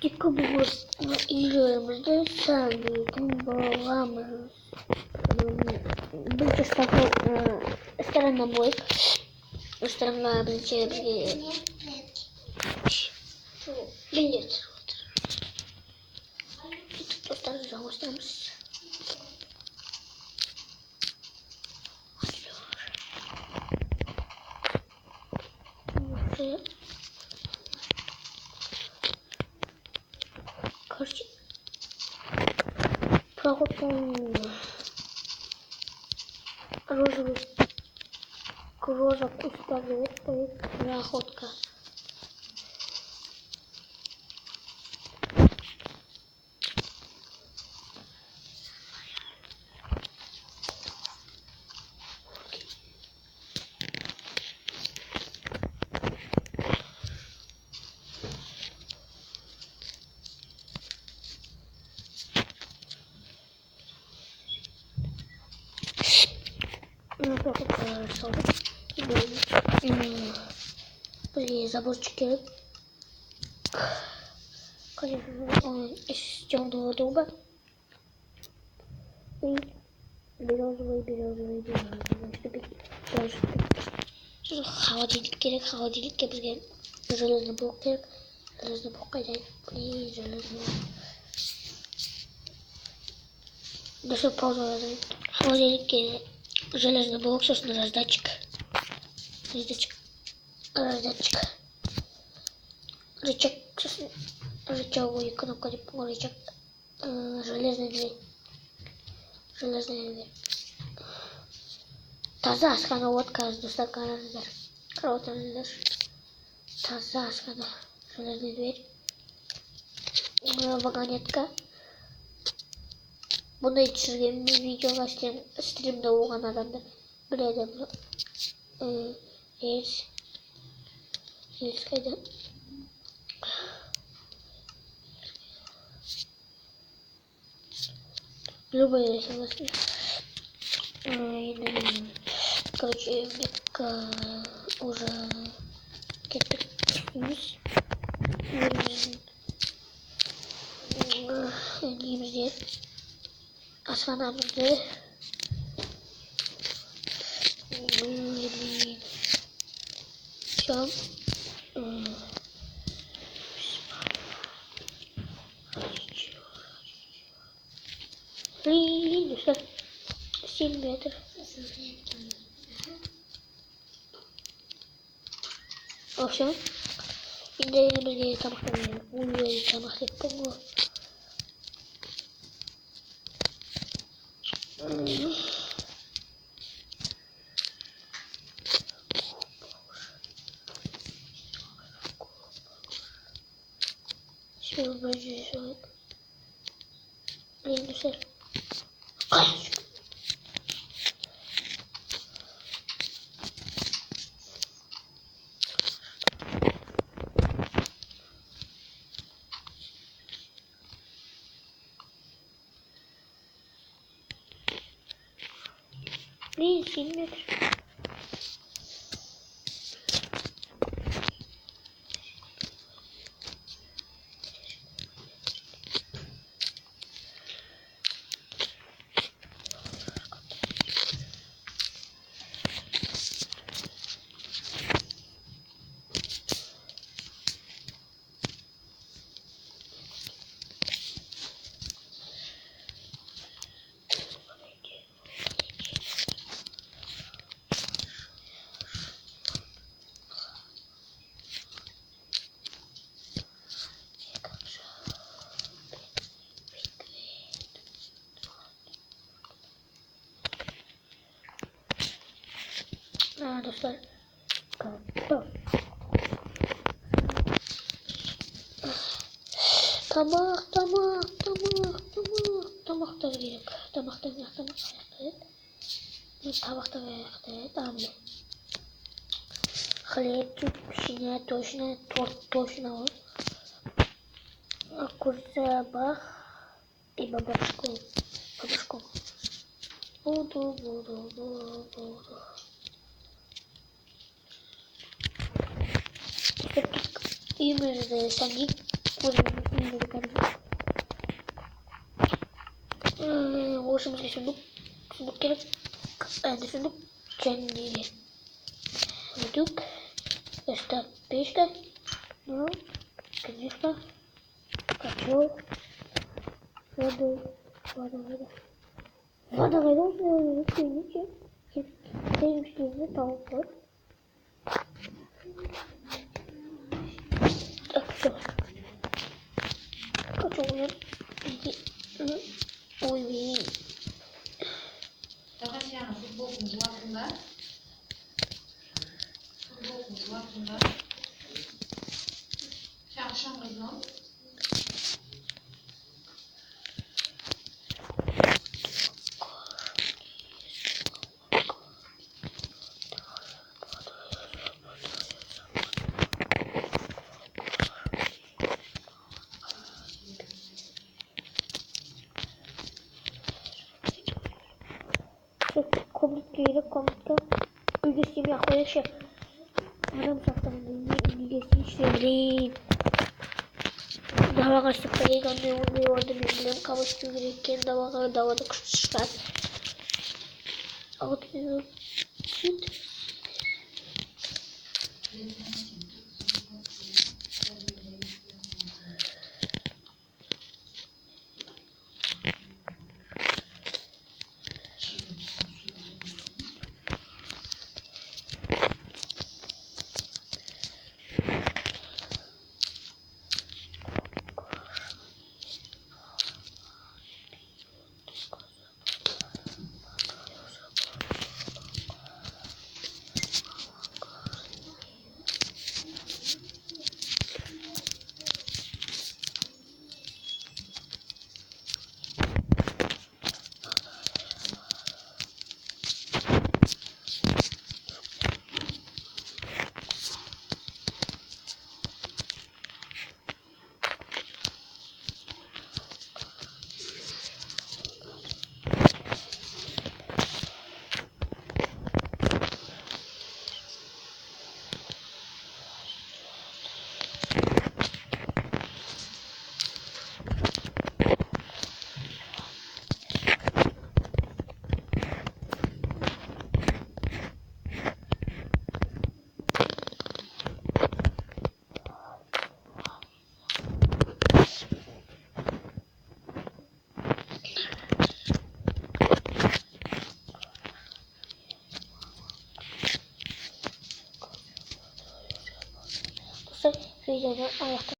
Dikubuz ilgimizde sevdiğim bağlamız. Biz старана будет. Сторона билет. Тут просто заустраемся. Короче, проход по розовый кружок уставит, стоит находка. Блин, заборчики. Конечно, из темного дуба. И березовый. Холодильник бізге железный блок керек. Железный блок қайда? И железный. Дальше паузу разойдем. Холодильник железный блок, собственно, раздатчик. Рычаговая кнопка, рычаг, железная дверь. Таза асхана водка с доставкой таза асхана, железная дверь. Вагонетка. Бұны түсірген видеоға стримде болған адамдар біледі. Рельс қайда? Любая рельс. Короче, уже кеттік үстіміз. Немізде асханамызды все. Блин, 7 метров. Все. Енді елімізге тамақтап болу. Все, боже, блин, все. Блин, 7 метров. Dostlar, Тамақтар керек. Тамақтар керек. Хлебчик, печенье точно, торт точно. Курсабах и бабушку. Буду. İyi mi sen git. İyi mi kardeşim? Hoşumuz geçiyor. Sunduk gerek. Sunduk kendini. Sunduk. Está pista. No. Конечно. Качок. Вода. Извините. Benim üstümde tavuk var. Akşam. Kaç oluyor? Oy. Daha şey yani futbol kulübü hakkında. Futbol kulübü hakkında. Akşam kızım. Komutlu ülkesini yaklaşık. Adam saklamanın ülkesini işleyebileyim. Daha kaçtık da yeganlığı orada bilmiyorum. Kavuştuğu gerekken davada kuşlar. Ağıtmıyor. Süt. Videoda ayakta